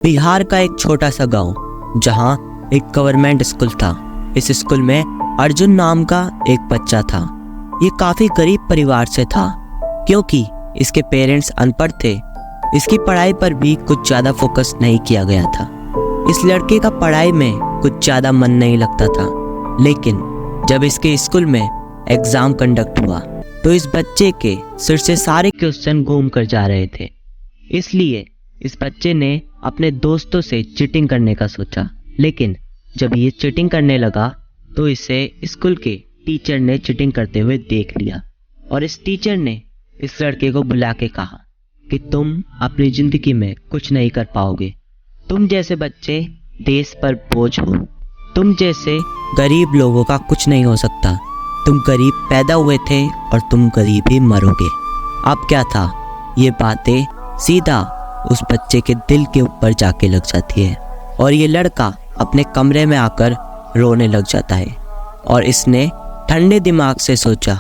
बिहार का एक छोटा सा गांव जहां एक गवर्नमेंट स्कूल था। इस स्कूल में अर्जुन नाम का एक बच्चा था। ये काफ़ी गरीब परिवार से था क्योंकि इसके पेरेंट्स अनपढ़ थे। इसकी पढ़ाई पर भी कुछ ज़्यादा फोकस नहीं किया गया था। इस लड़के का पढ़ाई में कुछ ज़्यादा मन नहीं लगता था। लेकिन जब इसके स्कूल में एग्ज़ाम कंडक्ट हुआ तो इस बच्चे के सिर से सारे क्वेश्चन घूम कर जा रहे थे। इसलिए इस बच्चे ने अपने दोस्तों से चीटिंग करने का सोचा। लेकिन जब ये चीटिंग करने लगा तो इसे स्कूल के टीचर ने चीटिंग करते हुए देख लिया और इस टीचर ने इस लड़के को बुला के कहा कि तुम अपनी ज़िंदगी में कुछ नहीं कर पाओगे। तुम जैसे बच्चे देश पर बोझ हो। तुम जैसे गरीब लोगों का कुछ नहीं हो सकता। तुम गरीब पैदा हुए थे और तुम गरीब ही मरोगे। अब क्या था, ये बातें सीधा उस बच्चे के दिल के ऊपर जाके लग जाती है और ये लड़का अपने कमरे में आकर रोने लग जाता है। और इसने ठंडे दिमाग से सोचा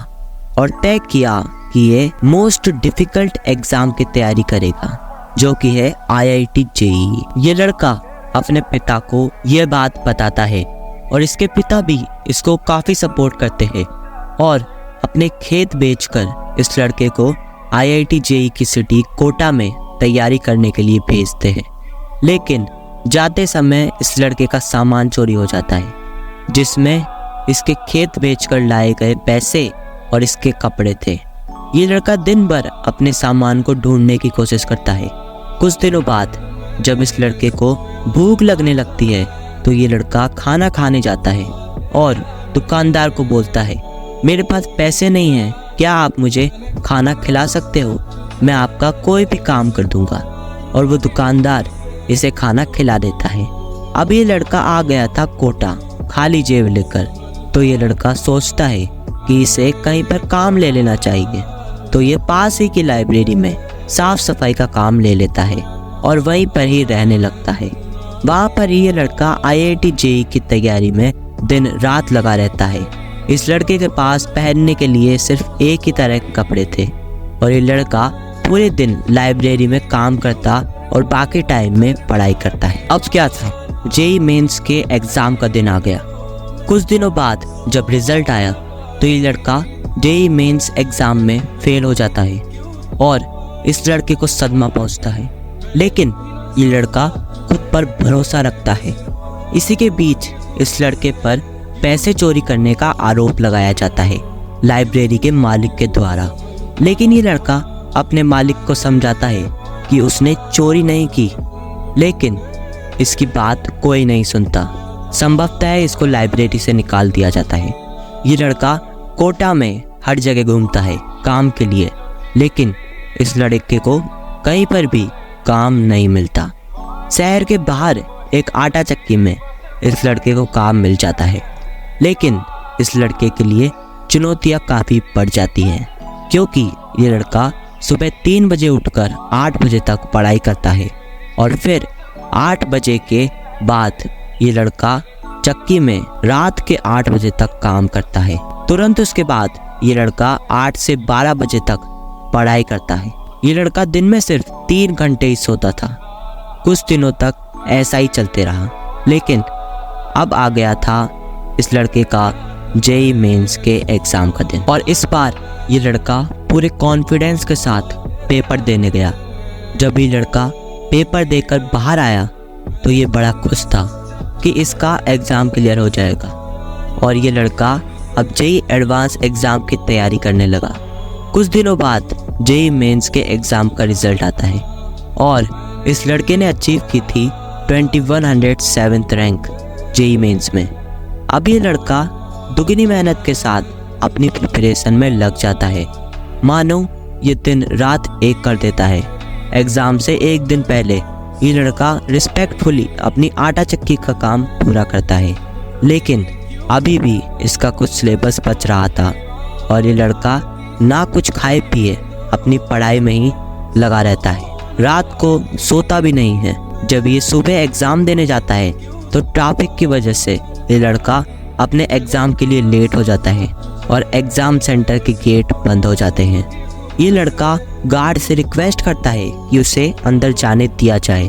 और तय किया कि ये मोस्ट डिफ़िकल्ट एग्ज़ाम की तैयारी करेगा, जो कि है IIT JEE। ये लड़का अपने पिता को ये बात बताता है और इसके पिता भी इसको काफ़ी सपोर्ट करते हैं और अपने खेत बेचकर इस लड़के को IIT JEE की सिटी कोटा में तैयारी करने के लिए भेजते हैं। लेकिन जाते समय इस लड़के का सामान चोरी हो जाता है, जिसमें इसके खेत बेचकर लाए गए पैसे और इसके कपड़े थे। ये लड़का दिन भर अपने सामान को ढूंढने की कोशिश करता है। कुछ दिनों बाद जब इस लड़के को भूख लगने लगती है तो ये लड़का खाना खाने जाता है और दुकानदार को बोलता है, मेरे पास पैसे नहीं हैं, क्या आप मुझे खाना खिला सकते हो? मैं आपका कोई भी काम कर दूंगा। और वो दुकानदार इसे खाना खिला देता है। अब ये लड़का आ गया था कोटा खाली जेब लेकर। तो ये लड़का सोचता है कि इसे कहीं पर काम ले लेना चाहिए। तो ये पास ही की लाइब्रेरी में साफ सफाई का काम ले लेता है और वहीं पर ही रहने लगता है। वहाँ पर ही ये लड़का IIT JEE की तैयारी में दिन रात लगा रहता है। इस लड़के के पास पहनने के लिए सिर्फ एक ही तरह के कपड़े थे और ये लड़का पूरे दिन लाइब्रेरी में काम करता और बाकी टाइम में पढ़ाई करता है। अब क्या था, JEE मेंस के एग्ज़ाम का दिन आ गया। कुछ दिनों बाद जब रिज़ल्ट आया तो ये लड़का JEE मेंस एग्ज़ाम में फेल हो जाता है और इस लड़के को सदमा पहुंचता है। लेकिन ये लड़का खुद पर भरोसा रखता है। इसी के बीच इस लड़के पर पैसे चोरी करने का आरोप लगाया जाता है लाइब्रेरी के मालिक के द्वारा। लेकिन ये लड़का अपने मालिक को समझाता है कि उसने चोरी नहीं की, लेकिन इसकी बात कोई नहीं सुनता। संभवतः इसको लाइब्रेरी से निकाल दिया जाता है। ये लड़का कोटा में हर जगह घूमता है काम के लिए, लेकिन इस लड़के को कहीं पर भी काम नहीं मिलता। शहर के बाहर एक आटा चक्की में इस लड़के को काम मिल जाता है, लेकिन इस लड़के के लिए चुनौतियाँ काफ़ी बढ़ जाती हैं क्योंकि ये लड़का सुबह 3 बजे उठकर 8 बजे तक पढ़ाई करता है और फिर 8 बजे के बाद ये लड़का चक्की में रात के 8 बजे तक काम करता है। तुरंत उसके बाद ये लड़का 8 से 12 बजे तक पढ़ाई करता है। ये लड़का दिन में सिर्फ 3 घंटे ही सोता था। कुछ दिनों तक ऐसा ही चलते रहा, लेकिन अब आ गया था इस लड़के का JEE मेंस के एग्ज़ाम का दिन और इस बार ये लड़का पूरे कॉन्फिडेंस के साथ पेपर देने गया। जब ये लड़का पेपर देकर बाहर आया तो ये बड़ा खुश था कि इसका एग्ज़ाम क्लियर हो जाएगा और ये लड़का अब JEE एडवांस एग्ज़ाम की तैयारी करने लगा। कुछ दिनों बाद JEE मेंस के एग्ज़ाम का रिज़ल्ट आता है और इस लड़के ने अचीव की थी 2107th रैंक JEE मेंस में। अब ये लड़का दुगनी मेहनत के साथ अपनी प्रिपरेशन में लग जाता है। मानो ये दिन रात एक कर देता है। एग्ज़ाम से एक दिन पहले ये लड़का रिस्पेक्टफुली अपनी आटा चक्की का काम पूरा करता है, लेकिन अभी भी इसका कुछ सिलेबस बच रहा था और ये लड़का ना कुछ खाए पिए अपनी पढ़ाई में ही लगा रहता है। रात को सोता भी नहीं है। जब ये सुबह एग्ज़ाम देने जाता है तो ट्रैफिक की वजह से ये लड़का अपने एग्ज़ाम के लिए लेट हो जाता है और एग्ज़ाम सेंटर के गेट बंद हो जाते हैं। ये लड़का गार्ड से रिक्वेस्ट करता है कि उसे अंदर जाने दिया जाए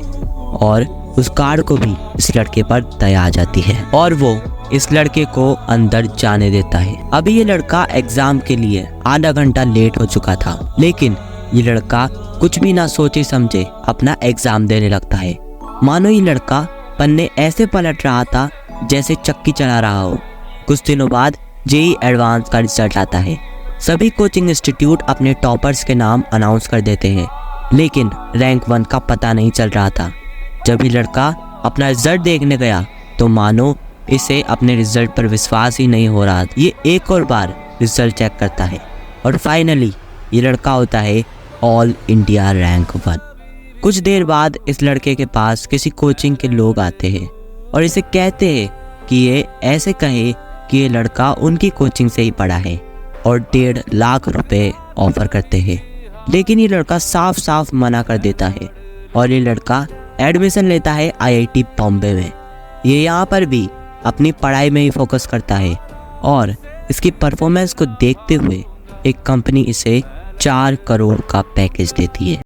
और उस गार्ड को भी इस लड़के पर दया आ जाती है और वो इस लड़के को अंदर जाने देता है। अभी ये लड़का एग्जाम के लिए आधा घंटा लेट हो चुका था, लेकिन ये लड़का कुछ भी ना सोचे समझे अपना एग्जाम देने लगता है। मानो ये लड़का पन्ने ऐसे पलट रहा था जैसे चक्की चला रहा हो। कुछ दिनों बाद जेईई एडवांस का रिजल्ट आता है। सभी कोचिंग इंस्टीट्यूट अपने टॉपर्स के नाम अनाउंस कर देते हैं, लेकिन रैंक 1 का पता नहीं चल रहा था। जब ये लड़का अपना रिजल्ट देखने गया तो मानो इसे अपने रिजल्ट पर विश्वास ही नहीं हो रहा। ये एक और बार रिजल्ट चेक करता है और फाइनली ये लड़का होता है ऑल इंडिया रैंक 1। कुछ देर बाद इस लड़के के पास किसी कोचिंग के लोग आते हैं और इसे कहते हैं कि ये ऐसे कहे कि ये लड़का उनकी कोचिंग से ही पढ़ा है और 1.5 लाख रुपए ऑफर करते हैं। लेकिन ये लड़का साफ साफ मना कर देता है और ये लड़का एडमिशन लेता है IIT बॉम्बे में। ये यहाँ पर भी अपनी पढ़ाई में ही फोकस करता है और इसकी परफॉर्मेंस को देखते हुए एक कंपनी इसे 4 करोड़ का पैकेज देती है।